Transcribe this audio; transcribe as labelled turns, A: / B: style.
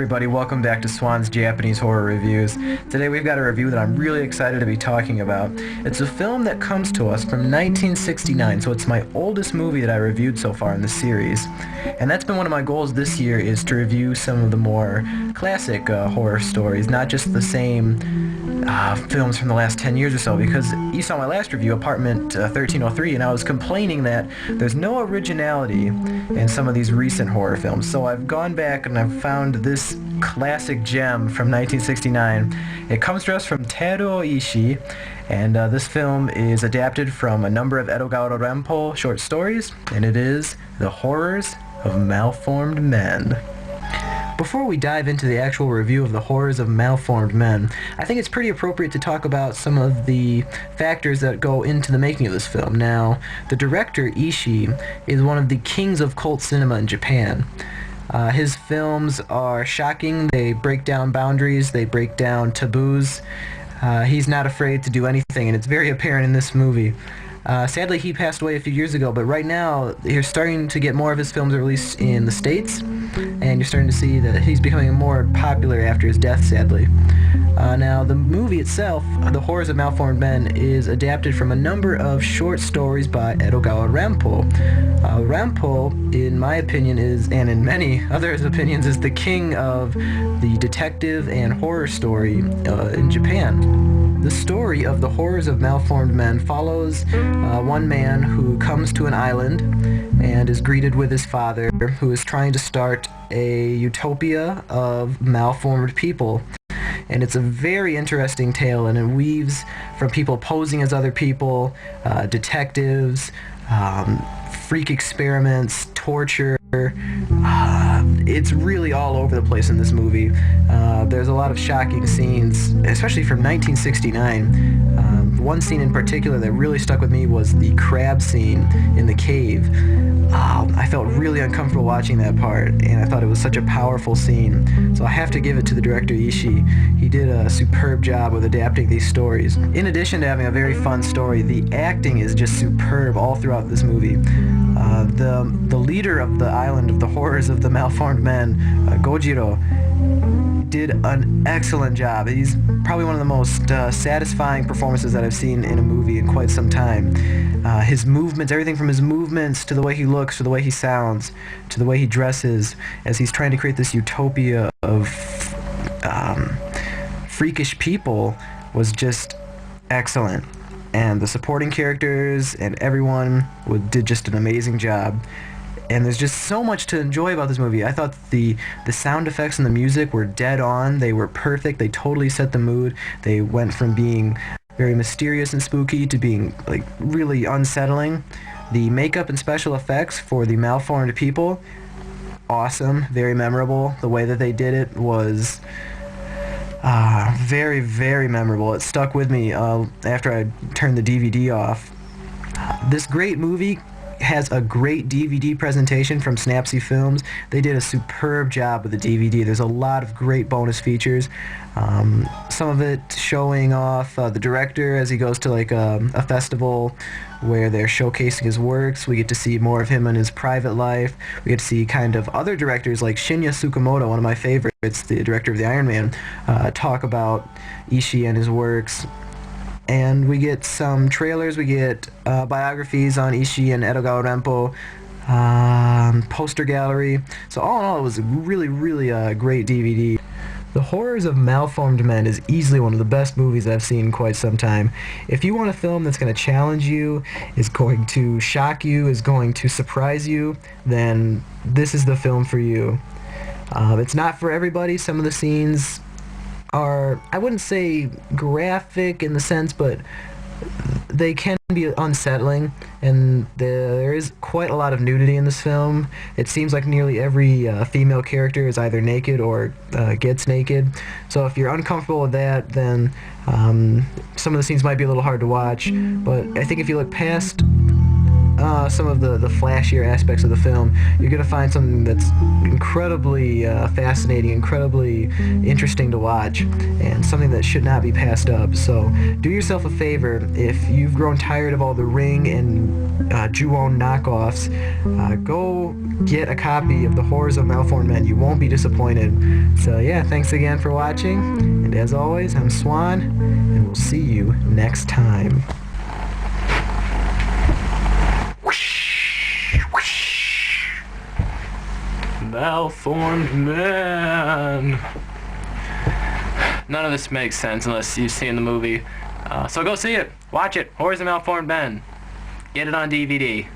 A: everybody, welcome back to Swan's Japanese Horror Reviews. Today we've got a review that I'm really excited to be talking about. It's a film that comes to us from 1969, so it's my oldest movie that I reviewed so far in the series. And that's been one of my goals this year, is to review some of the more classic horror stories, not just the same films from the last 10 years or so, because you saw my last review, Apartment 1303, and I was complaining that there's no originality in some of these recent horror films. So I've gone back and I've found this classic gem from 1969. It comes to us from Teruo Ishii, and this film is adapted from a number of Edogawa Rampo short stories, and it is The Horrors of Malformed Men. Before we dive into the actual review of The Horrors of Malformed Men, I think it's pretty appropriate to talk about some of the factors that go into the making of this film. Now, the director, Ishii, is one of the kings of cult cinema in Japan. His films are shocking. They break down boundaries. They break down taboos. He's not afraid to do anything, and it's very apparent in this movie. Sadly, he passed away a few years ago, but right now you're starting to get more of his films released in the States, and you're starting to see that he's becoming more popular after his death, sadly. Now, the movie itself, The Horrors of Malformed Men, is adapted from a number of short stories by Edogawa Rampo. Rampo, in my opinion, and in many others' opinions, is the king of the detective and horror story in Japan. The story of The Horrors of Malformed Men follows one man who comes to an island and is greeted with his father, who is trying to start a utopia of malformed people. And it's a very interesting tale, and it weaves from people posing as other people, detectives, freak experiments, torture. It's really all over the place in this movie. There's a lot of shocking scenes, especially from 1969. One scene in particular that really stuck with me was the crab scene in the cave. I felt really uncomfortable watching that part, and I thought it was such a powerful scene. So I have to give it to the director, Ishii. He did a superb job with adapting these stories. In addition to having a very fun story, the acting is just superb all throughout this movie. The leader of the island of the Horrors of the Malformed Men, Gojiro, did an excellent job. He's probably one of the most satisfying performances that I've seen in a movie in quite some time. His movements, everything from his movements to the way he looks, to the way he sounds, to the way he dresses, as he's trying to create this utopia of freakish people, was just excellent. And the supporting characters and everyone did just an amazing job. And there's just so much to enjoy about this movie. I thought the sound effects and the music were dead on. They were perfect. They totally set the mood. They went from being very mysterious and spooky to being like really unsettling. The makeup and special effects for the malformed people, awesome, very memorable. The way that they did it was very, very memorable. It stuck with me after I turned the DVD off. This great movie has a great DVD presentation from Synapse Films. They did a superb job with the DVD. There's a lot of great bonus features. Some of it showing off the director as he goes to like a festival where they're showcasing his works. We get to see more of him in his private life. We get to see kind of other directors like Shinya Tsukamoto, one of my favorites, the director of the Iron Man, talk about Ishii and his works. And we get some trailers, we get biographies on Ishii and Edogawa Rampo, poster gallery. So all in all, it was a really, really great DVD. The Horrors of Malformed Men is easily one of the best movies I've seen in quite some time. If you want a film that's going to challenge you, is going to shock you, is going to surprise you, then this is the film for you. It's not for everybody. Some of the scenes are, I wouldn't say graphic in the sense, but they can be unsettling, and there is quite a lot of nudity in this film. It seems like nearly every female character is either naked or gets naked. So if you're uncomfortable with that, then some of the scenes might be a little hard to watch. But I think if you look past some of the flashier aspects of the film, you're going to find something that's incredibly fascinating, incredibly interesting to watch, and something that should not be passed up. So do yourself a favor, if you've grown tired of all the Ring and Ju-On knockoffs, go get a copy of The Horrors of Malformed Men. You won't be disappointed. So yeah, thanks again for watching, and as always, I'm Swan, and we'll see you next time. Malformed Man. None of this makes sense unless you've seen the movie. So go see it. Watch it. Horrors of Malformed Men. Get it on DVD.